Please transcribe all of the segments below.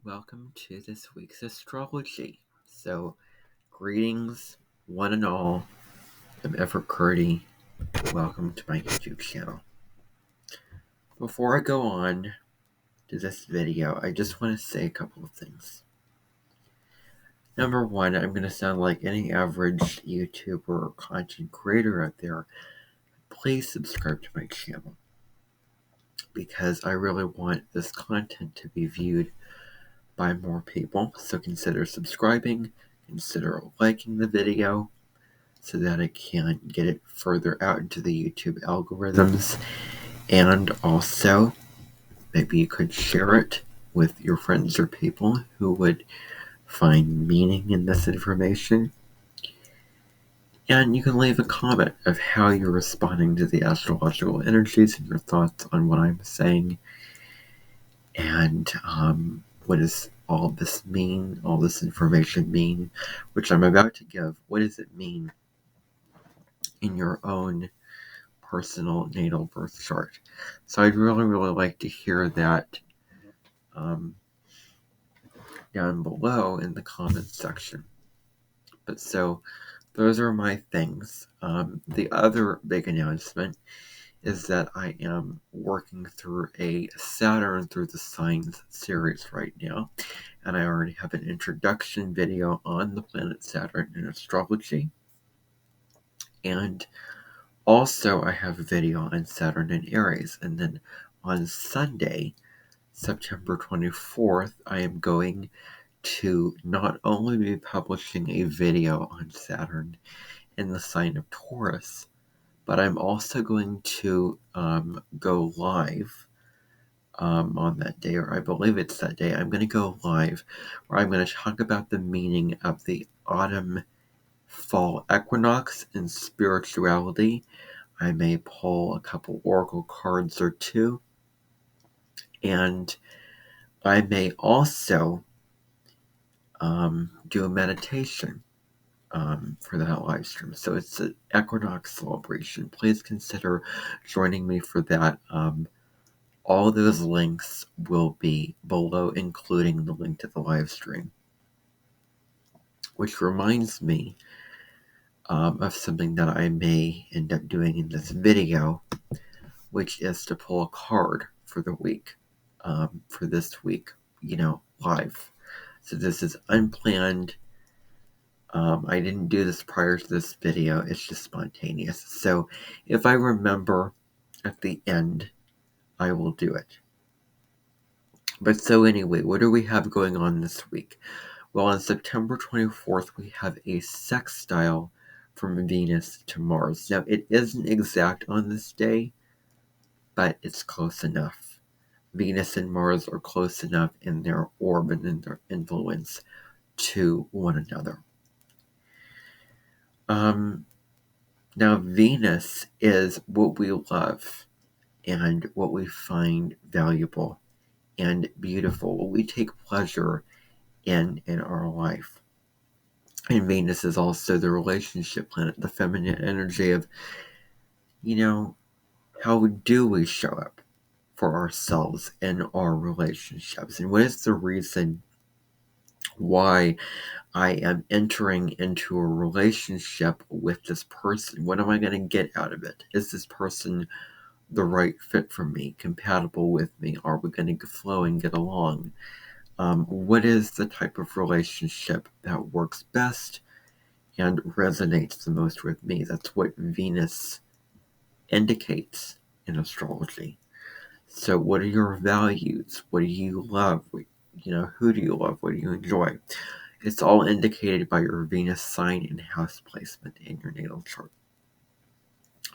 Welcome to this week's Astrology. So, greetings, one and all. I'm Everett Curdy. Welcome to my YouTube channel. Before I go on to this video, I just want to say a couple of things. Number one, I'm going to sound like any average YouTuber or content creator out there. Please subscribe to my channel because I really want this content to be viewed by more people. So consider subscribing, consider liking the video so that it can get it further out into the YouTube algorithms. And also, maybe you could share it with your friends or people who would find meaning in this information. And you can leave a comment of how you're responding to the astrological energies and your thoughts on what I'm saying. And what does all this mean, all this information mean, which I'm about to give. What does it mean in your own personal natal birth chart? So I'd really like to hear that down below in the comments section. But so those are my things. The other big announcement is that I am working through a Saturn through the Signs series right now, and I already have an introduction video on the planet Saturn in astrology, and also I have a video on Saturn in Aries. And then on Sunday, September 24th, I am going to not only be publishing a video on Saturn in the sign of Taurus, but I'm also going to go live on that day, or I believe it's that day. I'm going to go live where I'm going to talk about the meaning of the autumn-fall equinox in spirituality. I may pull a couple oracle cards or two, and I may also do a meditation for that live stream. So it's an equinox celebration. Please consider joining me for that. All those links will be below, including the link to the live stream. Which reminds me of something that I may end up doing in this video, which is to pull a card for the week, for this week, live. So this is unplanned. I didn't do this prior to this video. It's just spontaneous. So if I remember at the end, I will do it. But so anyway, what do we have going on this week? Well, on September 24th, we have a sextile from Venus to Mars. Now, it isn't exact on this day, but it's close enough. Venus and Mars are close enough in their orbit and their influence to one another. Now, Venus is what we love and what we find valuable and beautiful, what we take pleasure in our life. And Venus is also the relationship planet, the feminine energy of, how do we show up for ourselves in our relationships? And what is the reason why I am entering into a relationship with this person? What am I going to get out of it? Is this person the right fit for me, compatible with me? Are we going to flow and get along? What is the type of relationship that works best and resonates the most with me? That's what Venus indicates in astrology. So what are your values? What do you love? Who do you love? What do you enjoy? It's all indicated by your Venus sign and house placement in your natal chart.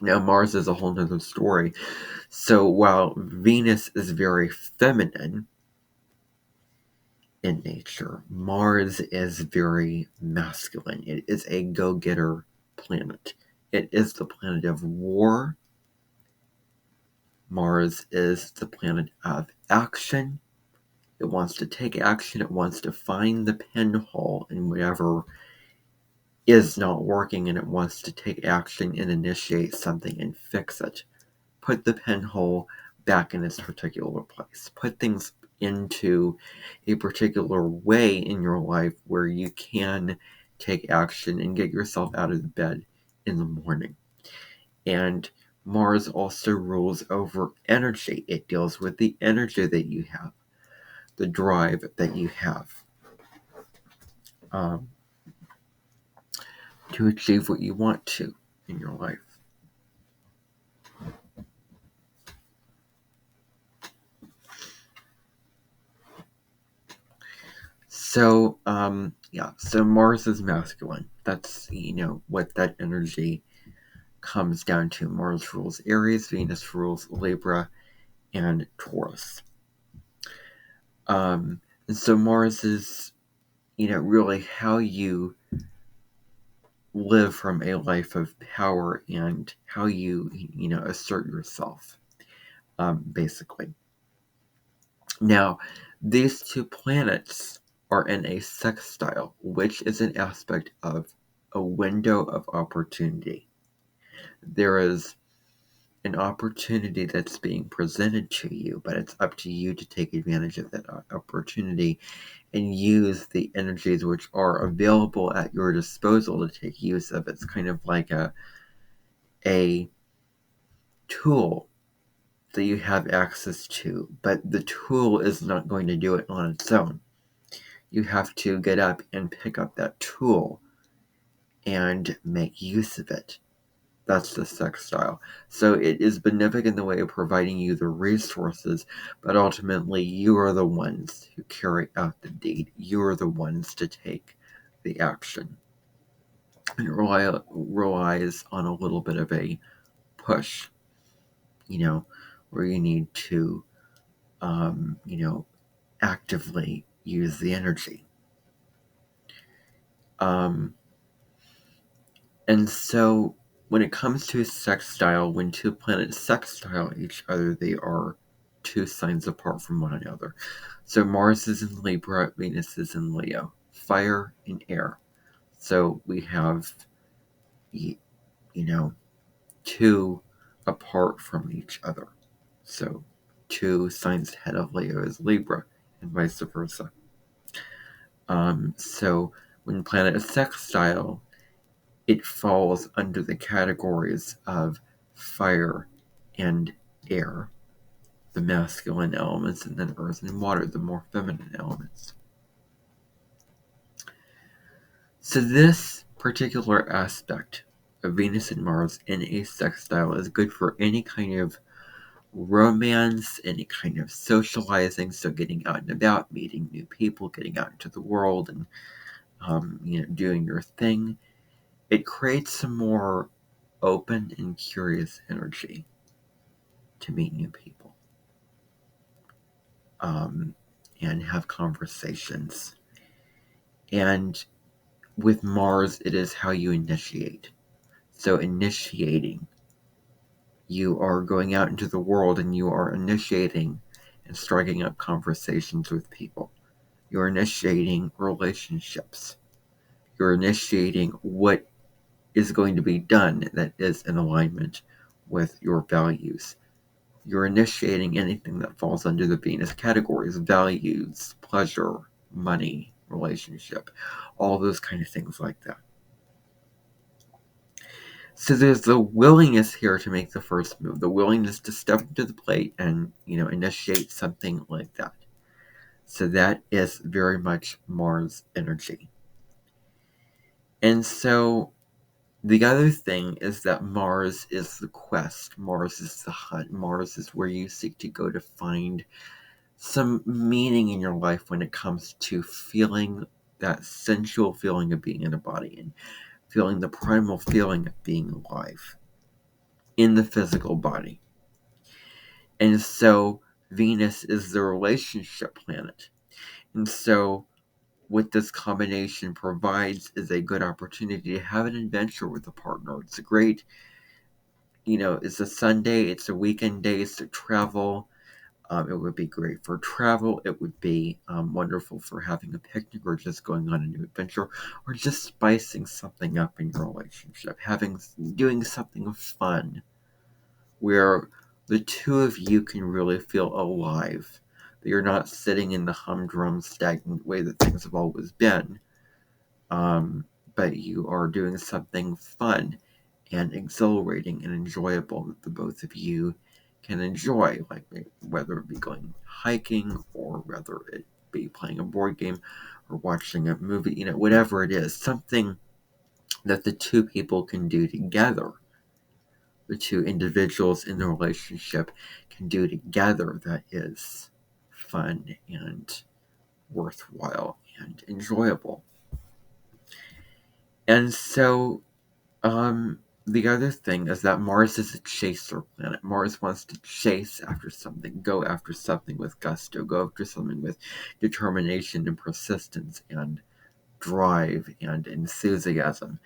Now, Mars is a whole nother story. So while Venus is very feminine in nature, Mars is very masculine. It is a go-getter planet. It is the planet of war. Mars is the planet of action. It wants to take action. It wants to find the pinhole in whatever is not working, and it wants to take action and initiate something and fix it. Put the pinhole back in its particular place. Put things into a particular way in your life where you can take action and get yourself out of the bed in the morning. And Mars also rules over energy. It deals with the energy that you have, the drive that you have to achieve what you want to in your life. So, so Mars is masculine. That's, what that energy comes down to. Mars rules Aries, Venus rules Libra, and Taurus. And so Mars is, really how you live from a life of power and how you, assert yourself, basically. Now, these two planets are in a sextile, which is an aspect of a window of opportunity. There is an opportunity that's being presented to you, but it's up to you to take advantage of that opportunity and use the energies which are available at your disposal to take use of. It's kind of like a tool that you have access to, but the tool is not going to do it on its own. You have to get up and pick up that tool and make use of it. That's the sextile. So it is benefic in the way of providing you the resources, but ultimately you are the ones who carry out the deed. You are the ones to take the action. And it relies on a little bit of a push, where you need to, actively use the energy. And so when it comes to sextile, when two planets sextile each other, they are two signs apart from one another. So Mars is in Libra, Venus is in Leo. Fire and air. So we have, two apart from each other. So two signs ahead of Leo is Libra, and vice versa. So when planet is sextile, it falls under the categories of fire and air, the masculine elements, and then earth and water, the more feminine elements. So this particular aspect of Venus and Mars in a sextile is good for any kind of romance, any kind of socializing, so getting out and about, meeting new people, getting out into the world, and doing your thing. It creates some more open and curious energy to meet new people and have conversations. And with Mars, it is how you initiate. So initiating, you are going out into the world and you are initiating and striking up conversations with people. You're initiating relationships. You're initiating what is going to be done that is in alignment with your values. You're initiating anything that falls under the Venus categories: values, pleasure, money, relationship, all those kind of things like that. So there's the willingness here to make the first move, the willingness to step up to the plate and, initiate something like that. So that is very much Mars energy. And so the other thing is that Mars is the quest. Mars is the hunt. Mars is where you seek to go to find some meaning in your life when it comes to feeling that sensual feeling of being in a body and feeling the primal feeling of being alive in the physical body. And so Venus is the relationship planet. And so what this combination provides is a good opportunity to have an adventure with a partner. It's a great, it's a Sunday, it's a weekend day, it's to travel. It would be great for travel. It would be wonderful for having a picnic or just going on a new adventure or just spicing something up in your relationship, doing something where the two of you can really feel alive that you're not sitting in the humdrum, stagnant way that things have always been, but you are doing something fun and exhilarating and enjoyable that the both of you can enjoy, like whether it be going hiking or whether it be playing a board game or watching a movie, whatever it is, something that the two people can do together, the two individuals in the relationship can do together that is fun and worthwhile and enjoyable. And so, the other thing is that Mars is a chaser planet. Mars wants to chase after something, go after something with gusto, go after something with determination and persistence and drive and enthusiasm.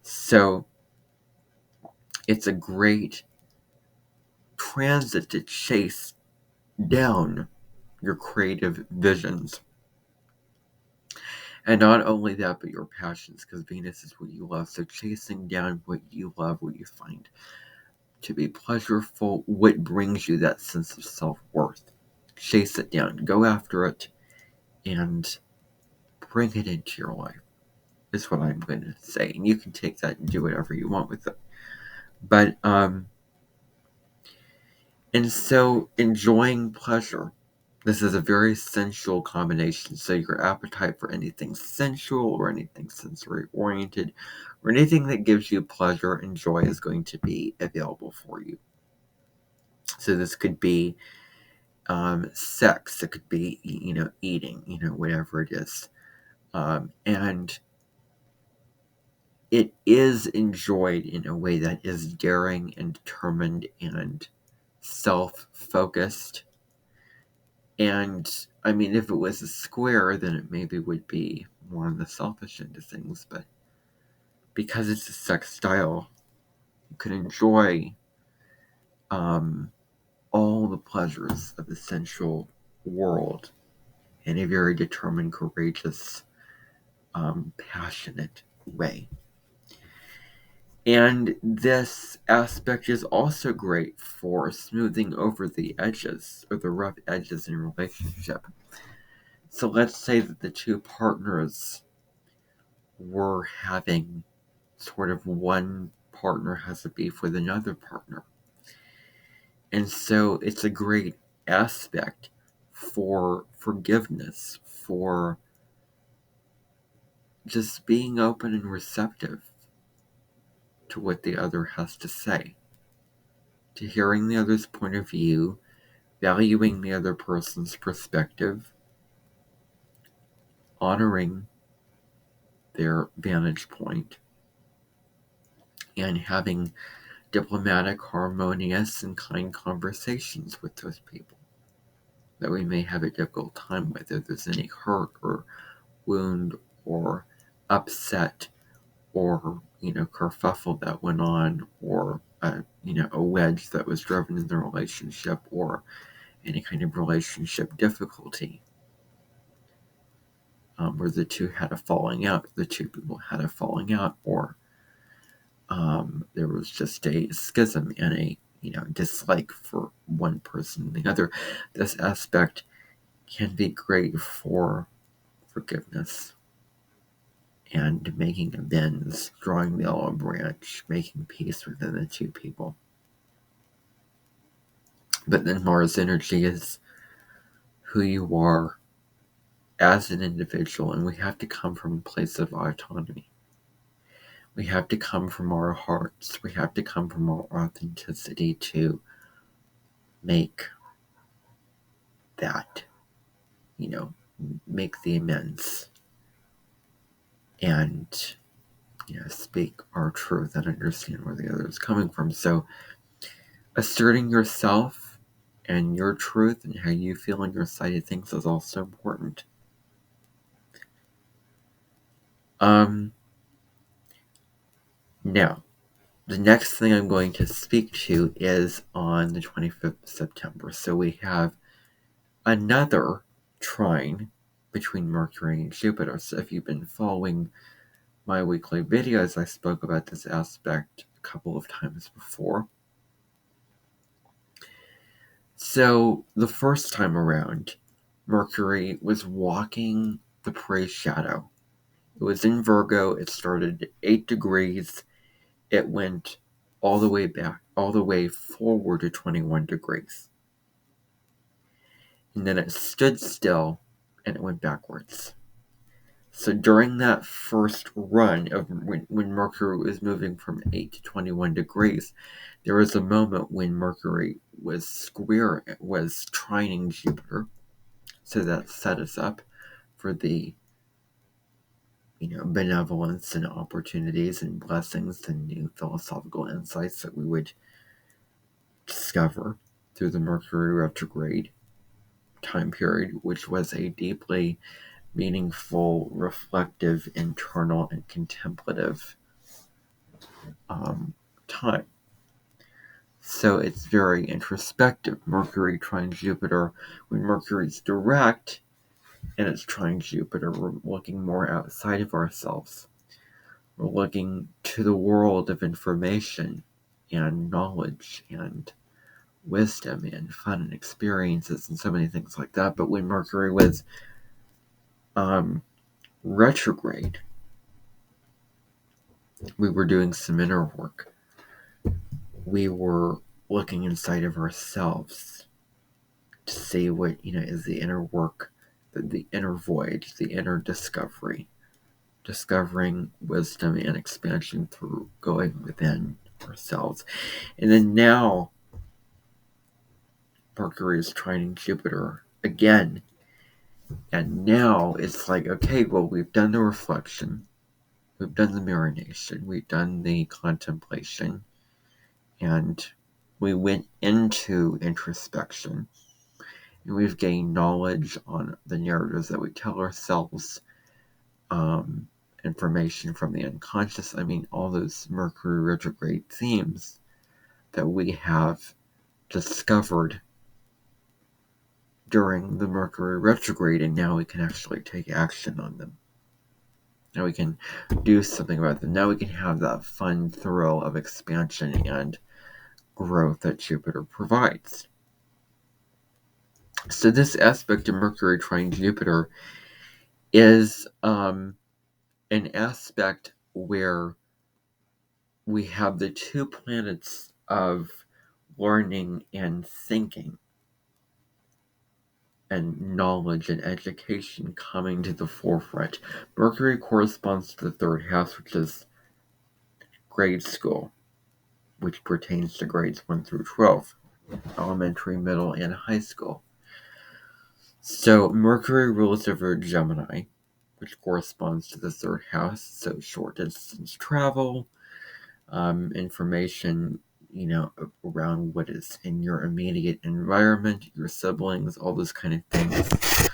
So it's a great transit to chase down your creative visions. And not only that, but your passions, because Venus is what you love. So chasing down what you love, what you find to be pleasurable, what brings you that sense of self-worth. Chase it down, go after it, and bring it into your life, is what I'm going to say. And you can take that and do whatever you want with it. But, and so enjoying pleasure. This is a very sensual combination, so your appetite for anything sensual or anything sensory-oriented or anything that gives you pleasure and joy is going to be available for you. So this could be sex, it could be, eating, whatever it is. And it is enjoyed in a way that is daring and determined and self-focused. And, I mean, if it was a square, then it maybe would be more on the selfish end of things, but because it's a sex style, you can enjoy all the pleasures of the sensual world in a very determined, courageous, passionate way. And this aspect is also great for smoothing over the edges or the rough edges in a relationship. So let's say that the two partners were having sort of one partner has a beef with another partner. And so it's a great aspect for forgiveness, for just being open and receptive to what the other has to say, to hearing the other's point of view, valuing the other person's perspective, honoring their vantage point, and having diplomatic, harmonious, and kind conversations with those people that we may have a difficult time with, if there's any hurt or wound or upset or, kerfuffle that went on, or, a wedge that was driven in the relationship, or any kind of relationship difficulty, where the two had a falling out, the two people had a falling out, or there was just a schism and a dislike for one person and the other. This aspect can be great for forgiveness and making amends, drawing the olive branch, making peace within the two people. But then Mars energy is who you are as an individual, and we have to come from a place of autonomy. We have to come from our hearts. We have to come from our authenticity to make that, make the amends and, speak our truth and understand where the other is coming from. So asserting yourself and your truth and how you feel on your side of things is also important. Now, the next thing I'm going to speak to is on the 25th of September. So we have another trine between Mercury and Jupiter. So if you've been following my weekly videos, I spoke about this aspect a couple of times before. So the first time around, Mercury was walking the prey shadow. It was in Virgo. It started at 8 degrees. It went all the way back, all the way forward to 21 degrees. And then it stood still and it went backwards. So during that first run of when Mercury was moving from 8 to 21 degrees, there was a moment when Mercury was trining Jupiter. So that set us up for the benevolence and opportunities and blessings and new philosophical insights that we would discover through the Mercury retrograde time period, which was a deeply meaningful, reflective, internal, and contemplative time. So it's very introspective. Mercury trine Jupiter, when Mercury's direct and it's trine Jupiter, we're looking more outside of ourselves. We're looking to the world of information and knowledge and wisdom and fun and experiences and so many things like that. But when Mercury was retrograde, we were doing some inner work. We were looking inside of ourselves to see what is the inner work, the inner voyage, the inner discovery, discovering wisdom and expansion through going within ourselves. And then now Mercury is trining Jupiter again. And now it's like, okay, well, we've done the reflection, we've done the marination, we've done the contemplation, and we went into introspection, and we've gained knowledge on the narratives that we tell ourselves, information from the unconscious. I mean, all those Mercury retrograde themes that we have discovered during the Mercury retrograde, and now we can actually take action on them. Now we can do something about them. Now we can have that fun thrill of expansion and growth that Jupiter provides. So this aspect of Mercury trine Jupiter is an aspect where we have the two planets of learning and thinking and knowledge and education coming to the forefront. Mercury corresponds to the third house, which is grade school, which pertains to grades 1 through 12, elementary, middle, and high school. So Mercury rules over Gemini, which corresponds to the third house, so short distance travel, information, around what is in your immediate environment, your siblings, all those kind of things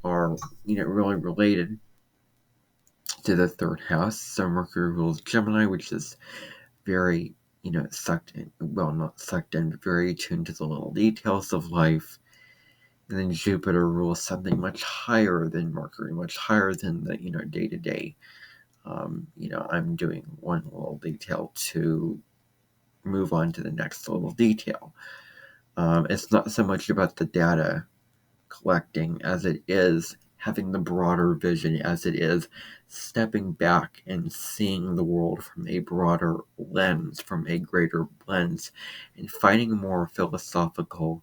are, really related to the third house. So Mercury rules Gemini, which is very, sucked in, well, not sucked in, but very attuned to the little details of life. And then Jupiter rules something much higher than Mercury, much higher than the, day-to-day. I'm doing one little detail to move on to the next little detail. It's not so much about the data collecting as it is having the broader vision, as it is stepping back and seeing the world from a broader lens, from a greater lens, and finding a more philosophical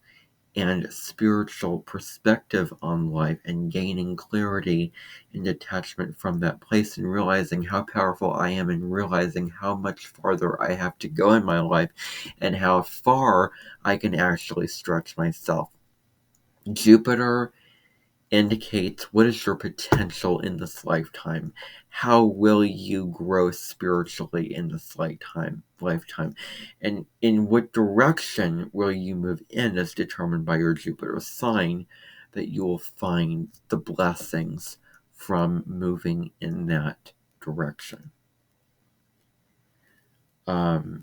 and spiritual perspective on life, and gaining clarity and detachment from that place, and realizing how powerful I am, and realizing how much farther I have to go in my life, and how far I can actually stretch myself. Jupiter indicates what is your potential in this lifetime. How will you grow spiritually in this lifetime? And in what direction will you move in is determined by your Jupiter sign, that you will find the blessings from moving in that direction.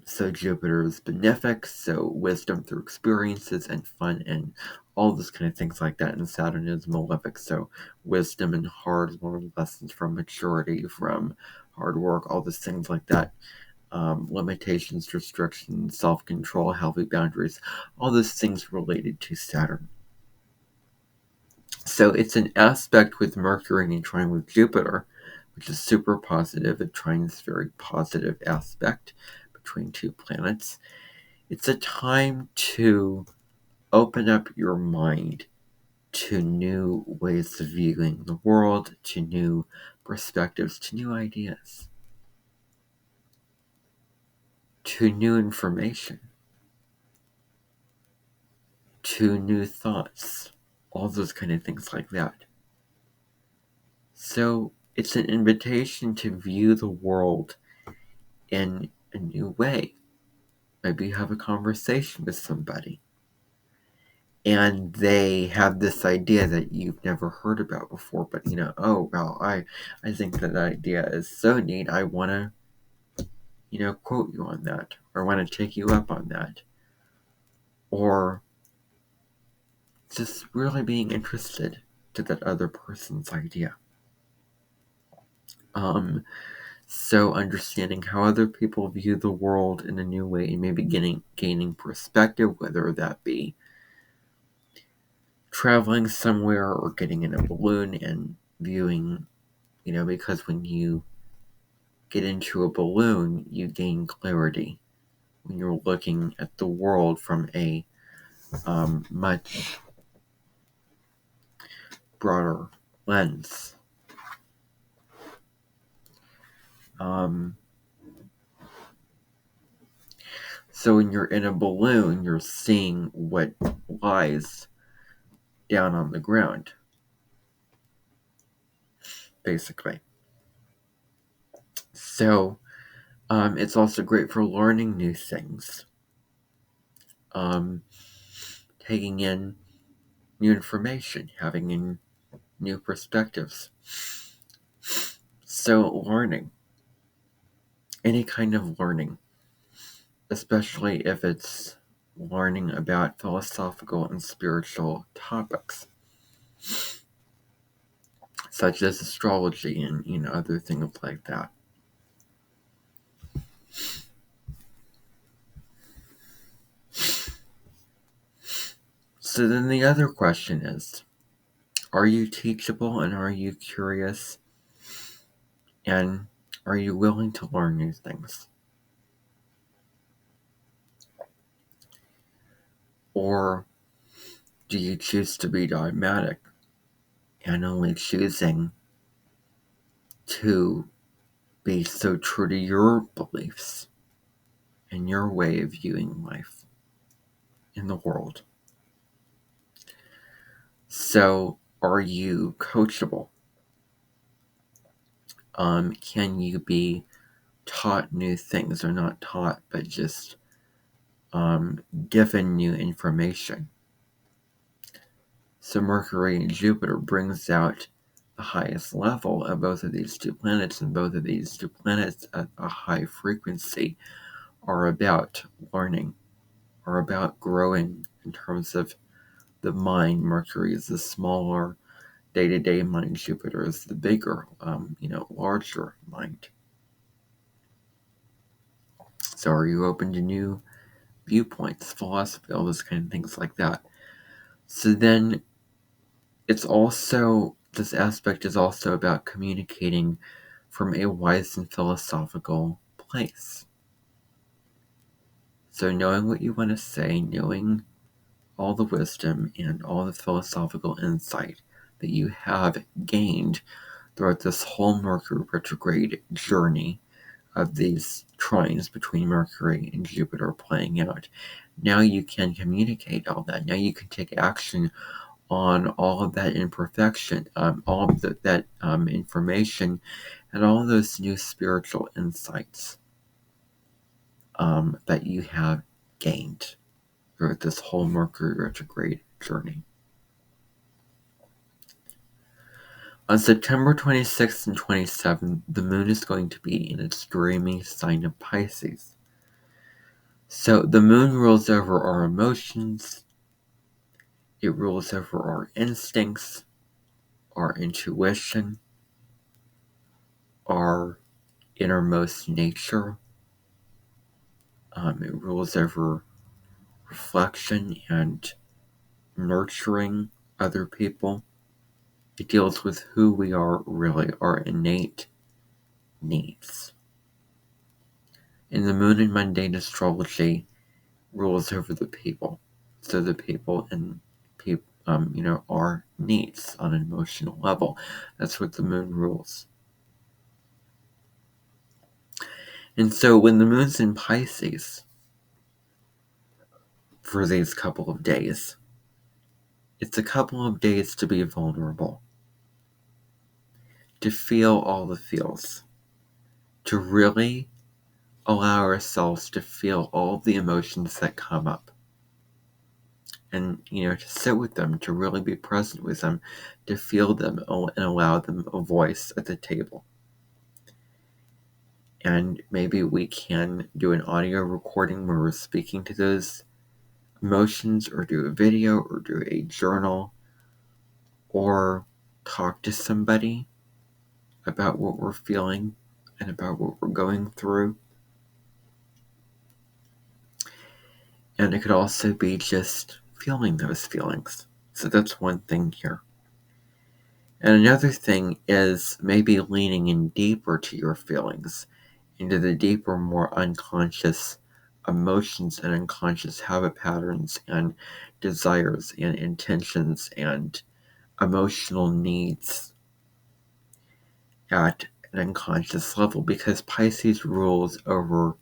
So Jupiter is benefic, so wisdom through experiences and fun and all those kind of things like that. And Saturn is malefic, so wisdom and hard-learned lessons from maturity, from hard work, all those things like that. Limitations, restrictions, self-control, healthy boundaries, all those things related to Saturn. So it's an aspect with Mercury and trine with Jupiter, which is super positive. A trine is a very positive aspect between two planets. It's a time to open up your mind to new ways of viewing the world, to new perspectives, to new ideas, to new information, to new thoughts, all those kind of things like that. So it's an invitation to view the world in a new way. Maybe you have a conversation with somebody and they have this idea that you've never heard about before, but oh well, I think that idea is so neat. I want to quote you on that, or want to take you up on that, or just really being interested to that other person's idea. So understanding how other people view the world in a new way and maybe gaining perspective, whether that be traveling somewhere or getting in a balloon and viewing, because when you get into a balloon, you gain clarity when you're looking at the world from a much broader lens. So when you're in a balloon, you're seeing what lies down on the ground, basically. So it's also great for learning new things, taking in new information, having in new perspectives. So learning, any kind of learning, especially if it's learning about philosophical and spiritual topics, such as astrology and other things like that. So then the other question is, are you teachable and are you curious and are you willing to learn new things? Or do you choose to be dogmatic and only choosing to be so true to your beliefs and your way of viewing life in the world? So, are you coachable? Can you be taught new things, or not taught, but just given new information? So Mercury and Jupiter brings out the highest level of both of these two planets, and both of these two planets at a high frequency are about learning, are about growing in terms of the mind. Mercury is the smaller day-to-day mind. Jupiter is the bigger, larger mind. So are you open to new viewpoints, philosophy, all those kind of things like that? So then this aspect is also about communicating from a wise and philosophical place. So knowing what you want to say, knowing all the wisdom and all the philosophical insight that you have gained throughout this whole Mercury retrograde journey of these trines between Mercury and Jupiter playing out. Now you can communicate all that. Now you can take action on all of that imperfection, all of that information, and all of those new spiritual insights that you have gained throughout this whole Mercury retrograde journey. On September 26th and 27th, the moon is going to be in its dreamy sign of Pisces. So the moon rules over our emotions, it rules over our instincts, our intuition, our innermost nature. It rules over reflection and nurturing other people. It deals with who we are really, our innate needs. And the moon in mundane astrology rules over the people. So the people and our needs on an emotional level. That's what the moon rules. And so when the moon's in Pisces for these couple of days, it's a couple of days to be vulnerable, to feel all the feels, to really allow ourselves to feel all the emotions that come up. And, to sit with them, to really be present with them, to feel them and allow them a voice at the table. And maybe we can do an audio recording where we're speaking to those emotions, or do a video, or do a journal, or talk to somebody about what we're feeling and about what we're going through. And it could also be just feeling those feelings. So that's one thing here. And another thing is maybe leaning in deeper to your feelings, into the deeper, more unconscious emotions and unconscious habit patterns and desires and intentions and emotional needs at an unconscious level, because Pisces rules over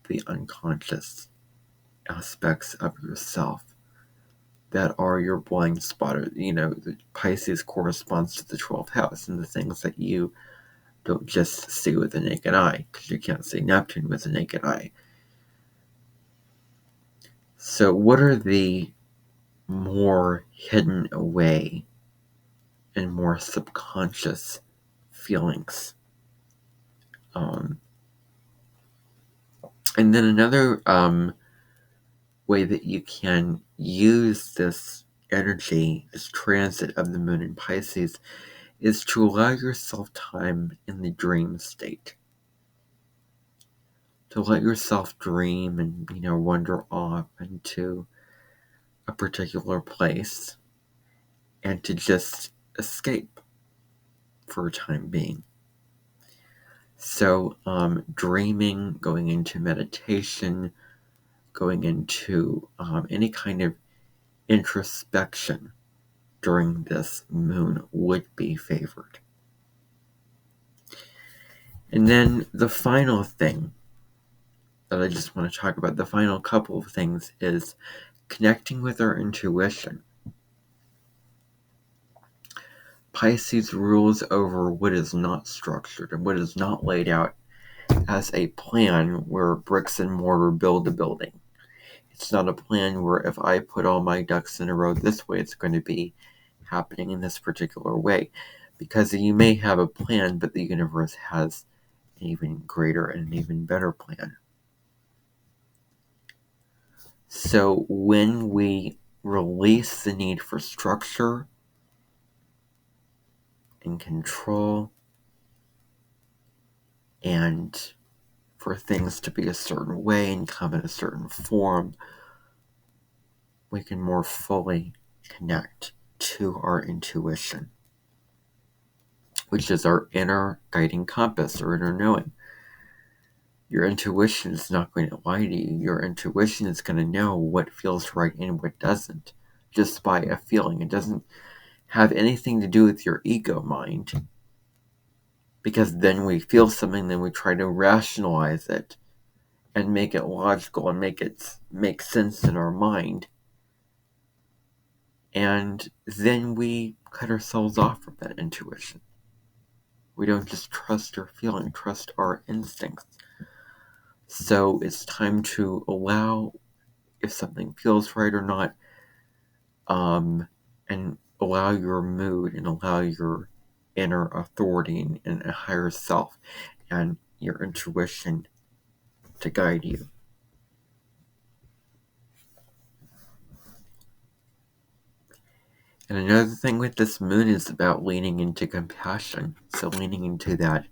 the unconscious aspects of yourself that are your blind spot. The Pisces corresponds to the 12th house and the things that you don't just see with the naked eye, because you can't see Neptune with the naked eye. So what are the more hidden away and more subconscious feelings? And then another way that you can use this energy, this transit of the moon in Pisces, is to allow yourself time in the dream state. To let yourself dream and, wander off into a particular place and to just escape for a time being. So dreaming, going into meditation, going into any kind of introspection during this moon would be favored. And then the final thing that I just want to talk about, the final couple of things, is connecting with our intuition. Pisces rules over what is not structured and what is not laid out as a plan where bricks and mortar build a building. It's not a plan where if I put all my ducks in a row this way, it's going to be happening in this particular way. Because you may have a plan, but the universe has an even greater and an even better plan. So when we release the need for structure and control and for things to be a certain way and come in a certain form, we can more fully connect to our intuition, which is our inner guiding compass, or inner knowing. Your intuition is not going to lie to you. Your intuition is going to know what feels right and what doesn't, just by a feeling. It doesn't have anything to do with your ego mind, because then we feel something, then we try to rationalize it and make it logical and make it make sense in our mind. And then we cut ourselves off from that intuition. We don't just trust our feeling, trust our instincts. So it's time to allow if something feels right or not, and allow your mood and allow your inner authority and a higher self and your intuition to guide you. And another thing with this moon is about leaning into compassion. So leaning into that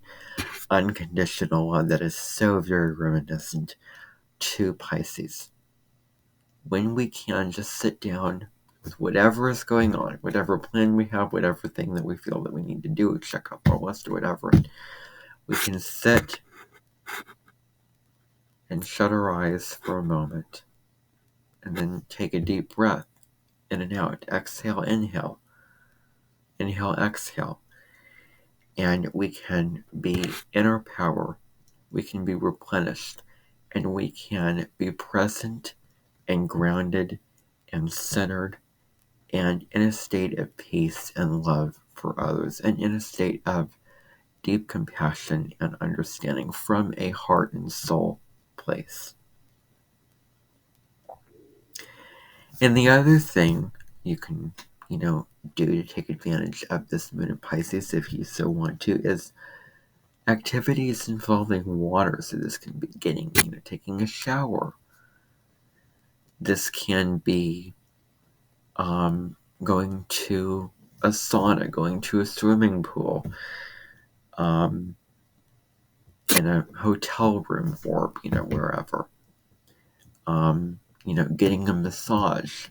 unconditional love that is so very reminiscent to Pisces. When we can just sit down with whatever is going on, whatever plan we have, whatever thing that we feel that we need to do, check off our list or whatever. We can sit and shut our eyes for a moment and then take a deep breath in and out. Exhale, inhale. Inhale, exhale. And we can be in our power. We can be replenished. And we can be present and grounded and centered and in a state of peace and love for others, and in a state of deep compassion and understanding from a heart and soul place. And the other thing you can, do to take advantage of this moon in Pisces, if you so want to, is activities involving water. So this can be taking a shower. This can be going to a sauna, going to a swimming pool, in a hotel room, or wherever. Getting a massage,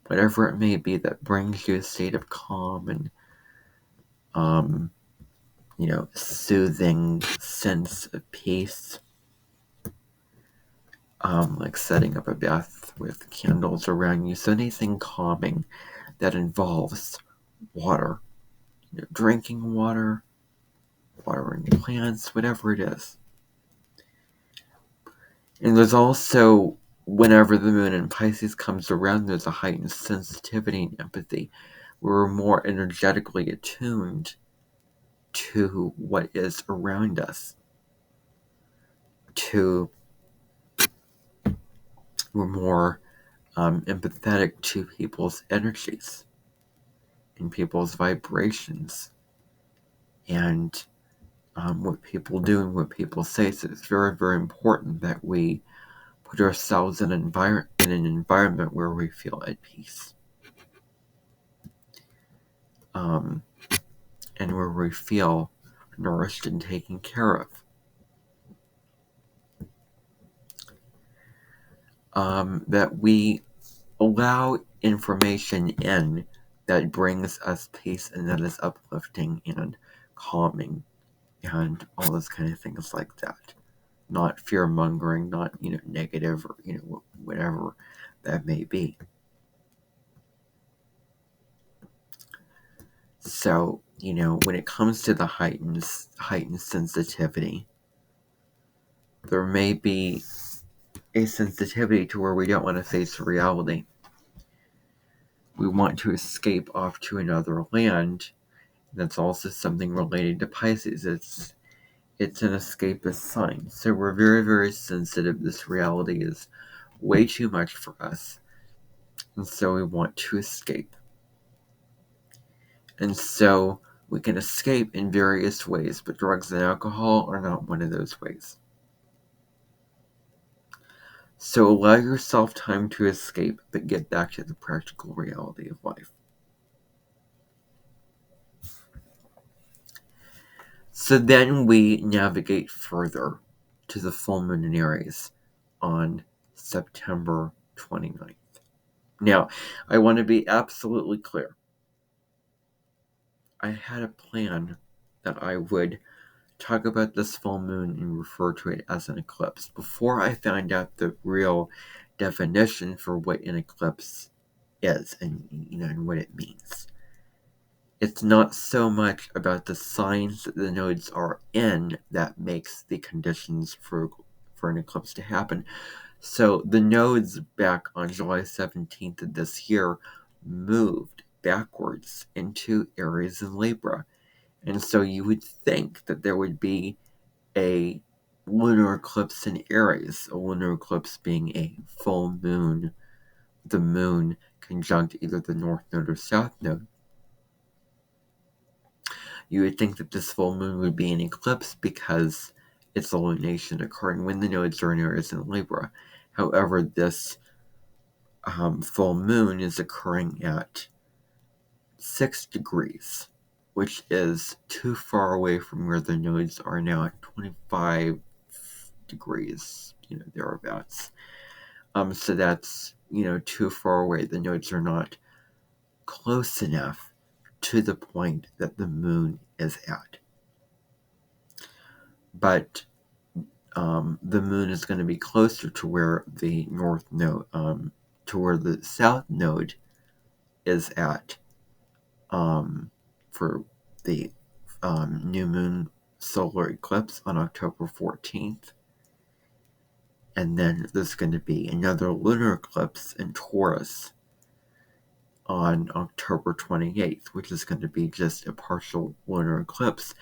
whatever it may be that brings you a state of calm and soothing sense of peace. Like setting up a bath with candles around you. So anything calming that involves water, drinking water, watering plants, whatever it is. And there's also, whenever the moon in Pisces comes around, there's a heightened sensitivity and empathy. We're more energetically attuned to what is around us. We're more empathetic to people's energies and people's vibrations and what people do and what people say. So it's very, very important that we put ourselves in an environment where we feel at peace. And where we feel nourished and taken care of. That we allow information in that brings us peace and that is uplifting and calming and all those kind of things like that. Not fear-mongering, not, negative or, whatever that may be. So, when it comes to the heightened sensitivity, there may be a sensitivity to where we don't want to face reality. We want to escape off to another land. That's also something related to Pisces. It's an escapist sign. So we're very, very sensitive. This reality is way too much for us. And so we want to escape. And so we can escape in various ways, but drugs and alcohol are not one of those ways. So allow yourself time to escape, but get back to the practical reality of life. So then we navigate further to the full moon in Aries on September 29th. Now, I want to be absolutely clear. I had a plan that I would talk about this full moon and refer to it as an eclipse before I found out the real definition for what an eclipse is and what it means. It's not so much about the signs that the nodes are in that makes the conditions for an eclipse to happen. So the nodes back on July 17th of this year moved backwards into Aries and Libra. And so you would think that there would be a lunar eclipse in Aries, a lunar eclipse being a full moon, the moon conjunct either the north node or south node. You would think that this full moon would be an eclipse because it's a lunation occurring when the nodes are in Aries and Libra. However, this full moon is occurring at 6 degrees, which is too far away from where the nodes are now at 25 degrees, thereabouts. So that's too far away. The nodes are not close enough to the point that the moon is at. But the moon is going to be closer to where the north node, to where the south node is at, for the new moon solar eclipse on October 14th. And then there's going to be another lunar eclipse in Taurus on October 28th, which is going to be just a partial lunar eclipse.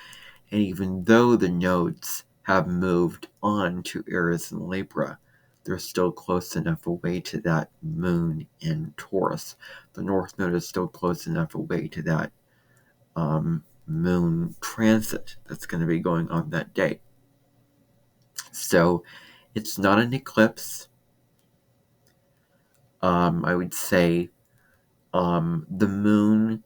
And even though the nodes have moved on to Aries and Libra, they're still close enough away to that moon in Taurus. The north node is still close enough away to that moon transit that's going to be going on that day. So it's not an eclipse. I would say the moon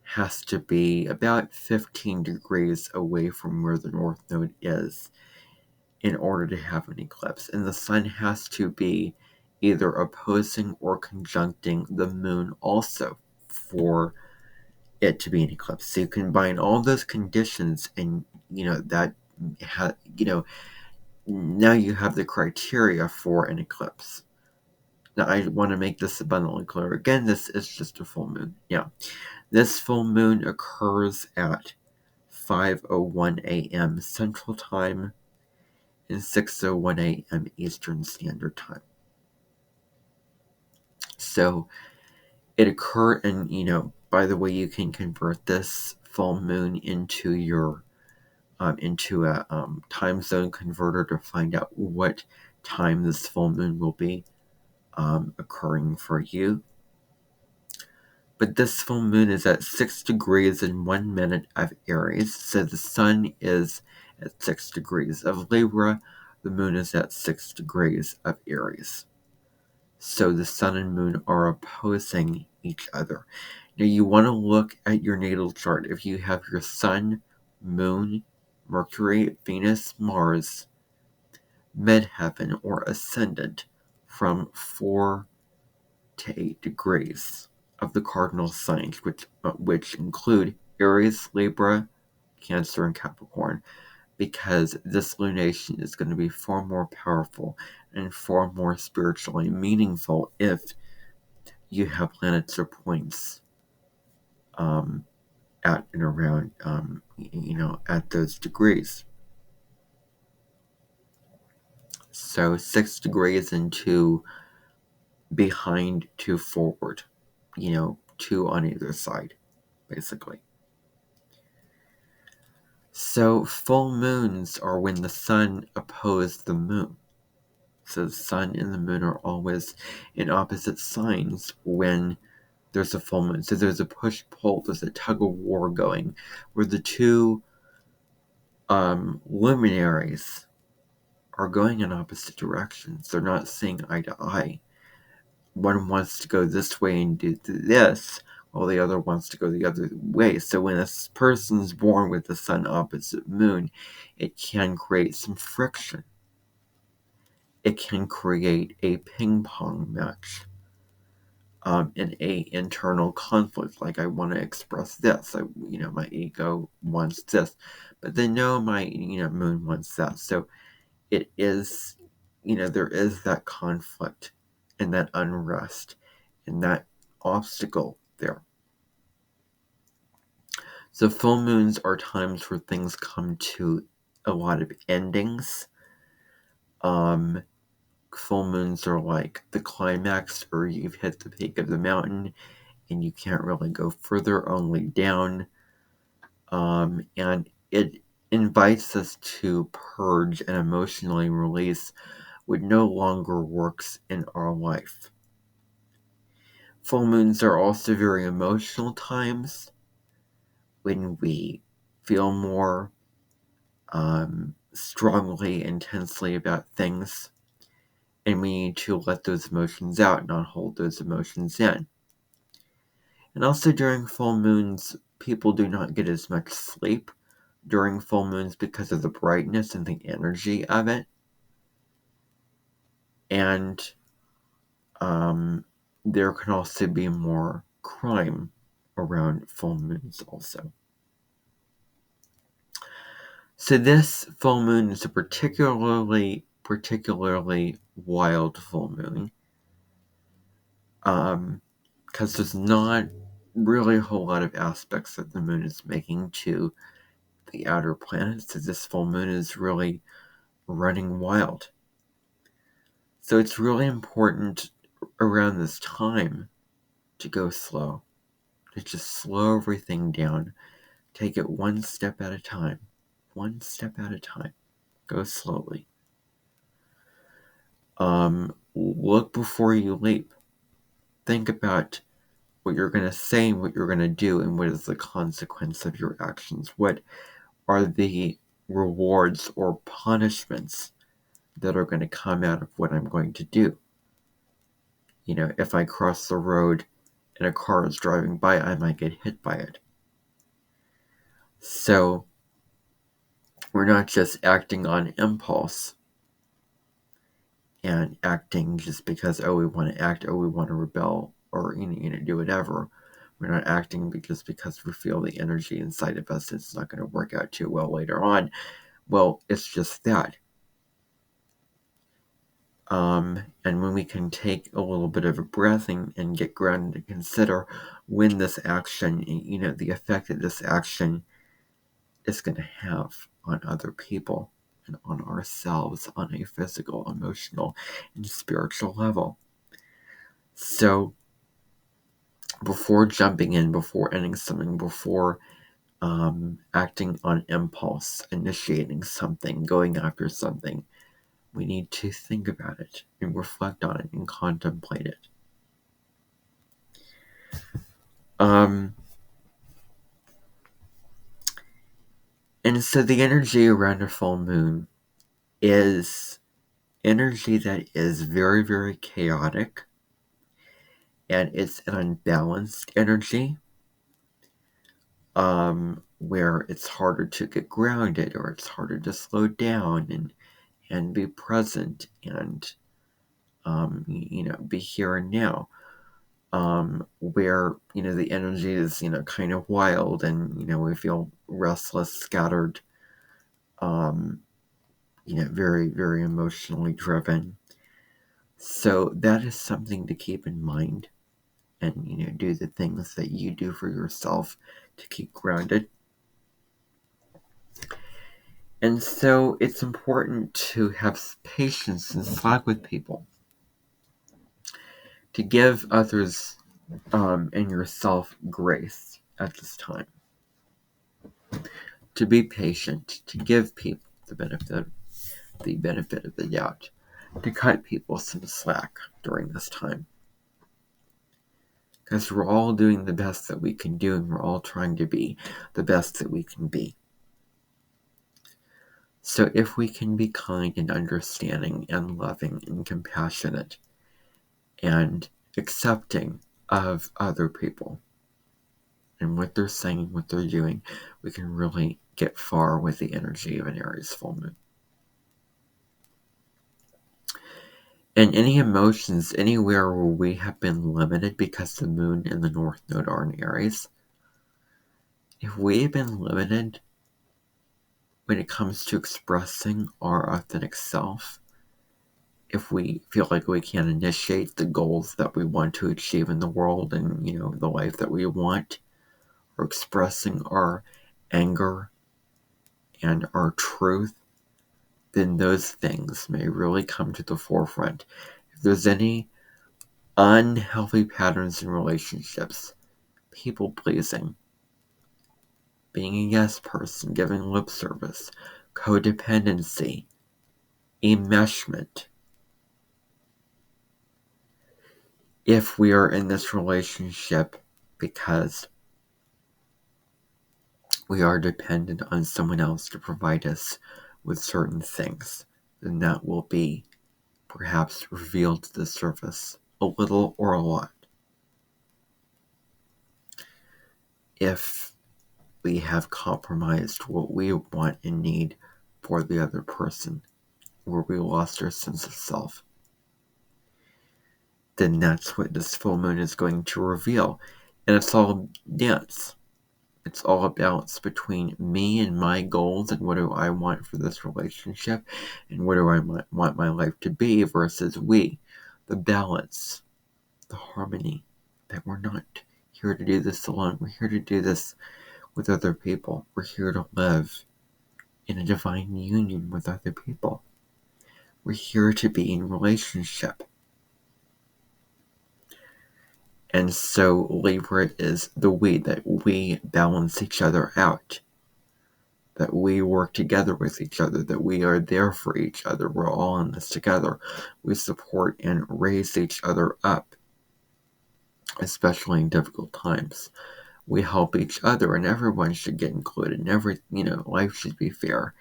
has to be about 15 degrees away from where the north node is in order to have an eclipse. And the sun has to be either opposing or conjuncting the moon also for it to be an eclipse. So you combine all those conditions and, now you have the criteria for an eclipse. Now, I want to make this abundantly clear. Again, this is just a full moon. Yeah. This full moon occurs at 5:01 a.m. Central Time and 6:01 a.m. Eastern Standard Time. So it occurred, and by the way, you can convert this full moon into your into a time zone converter to find out what time this full moon will be occurring for you. But this full moon is at 6 degrees and 1 minute of Aries. So the sun is at 6 degrees of Libra. The moon is at 6 degrees of Aries. So the sun and moon are opposing each other. Now you want to look at your natal chart. If you have your sun, moon, Mercury, Venus, Mars, midheaven, or ascendant from 4 to 8 degrees of the cardinal signs, which include Aries, Libra, Cancer, and Capricorn, because this lunation is going to be far more powerful and far more spiritually meaningful if you have planets or points at and around, at those degrees. So 6 degrees and 2 behind, 2 forward, 2 on either side, basically. So full moons are when the sun opposes the moon. So the sun and the moon are always in opposite signs when there's a full moon. So there's a push-pull, there's a tug-of-war going, where the two luminaries are going in opposite directions. They're not seeing eye to eye. One wants to go this way and do this, while the other wants to go the other way. So when a person's born with the sun opposite moon, it can create some friction. It can create a ping pong match. In a internal conflict, like I want to express this, my ego wants this, but then no, my moon wants that. So it is, there is that conflict and that unrest and that obstacle there. So full moons are times where things come to a lot of endings. Full moons are like the climax, or you've hit the peak of the mountain and you can't really go further, only down. And it invites us to purge and emotionally release what no longer works in our life. Full moons are also very emotional times when we feel more strongly, intensely about things, and we need to let those emotions out, not hold those emotions in. And also during full moons, people do not get as much sleep during full moons because of the brightness and the energy of it. And there can also be more crime around full moons also. So this full moon is a particularly wild full moon. Because there's not really a whole lot of aspects that the moon is making to the outer planets. So this full moon is really running wild. So it's really important around this time to go slow, to just slow everything down. Take it one step at a time. One step at a time. Go slowly. Look before you leap. Think about what you're going to say and what you're going to do, and what is the consequence of your actions. What are the rewards or punishments that are going to come out of what I'm going to do? If I cross the road and a car is driving by, I might get hit by it. So we're not just acting on impulse and acting just because, we want to act, we want to rebel, or do whatever. We're not acting just because we feel the energy inside of us it's not going to work out too well later on. Well, it's just that. And when we can take a little bit of a breath and get grounded and consider when this action, the effect that this action is going to have on other people and on ourselves on a physical, emotional, and spiritual level. So before jumping in, before ending something, before acting on impulse, initiating something, going after something, we need to think about it and reflect on it and contemplate it. And so the energy around a full moon is energy that is very, very chaotic, and it's an unbalanced energy, where it's harder to get grounded, or it's harder to slow down and be present and be here and now. Where the energy is kind of wild, and we feel restless, scattered, very, very emotionally driven. So that is something to keep in mind, and do the things that you do for yourself to keep grounded. And so it's important to have patience and slack with people, to give others and yourself grace at this time, to be patient, to give people the benefit of the doubt, to cut people some slack during this time. Because we're all doing the best that we can do, and we're all trying to be the best that we can be. So if we can be kind and understanding and loving and compassionate and accepting of other people and what they're saying, what they're doing, we can really get far with the energy of an Aries full moon. And any emotions anywhere where we have been limited because the moon and the North Node are in Aries, if we've been limited when it comes to expressing our authentic self, if we feel like we can't initiate the goals that we want to achieve in the world and, the life that we want, or expressing our anger and our truth, then those things may really come to the forefront. If there's any unhealthy patterns in relationships, people pleasing, being a yes person, giving lip service, codependency, enmeshment. If we are in this relationship because we are dependent on someone else to provide us with certain things, then that will be perhaps revealed to the surface, a little or a lot. If we have compromised what we want and need for the other person, where we lost our sense of self. then that's what this full moon is going to reveal. And it's all dance. It's all a balance between me and my goals and what do I want for this relationship and what do I want my life to be versus we. The balance, the harmony, that we're not here to do this alone. We're here to do this with other people. We're here to live in a divine union with other people. We're here to be in relationship. And so Libra is the we, that we balance each other out, that we work together with each other, that we are there for each other. We're all in this together. We support and raise each other up, especially in difficult times. We help each other, and everyone should get included. And life should be fair,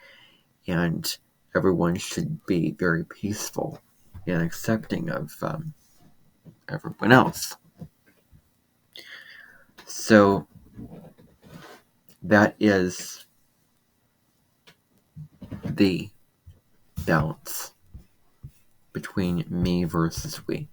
and everyone should be very peaceful and accepting of everyone else. So that is the balance between me versus we.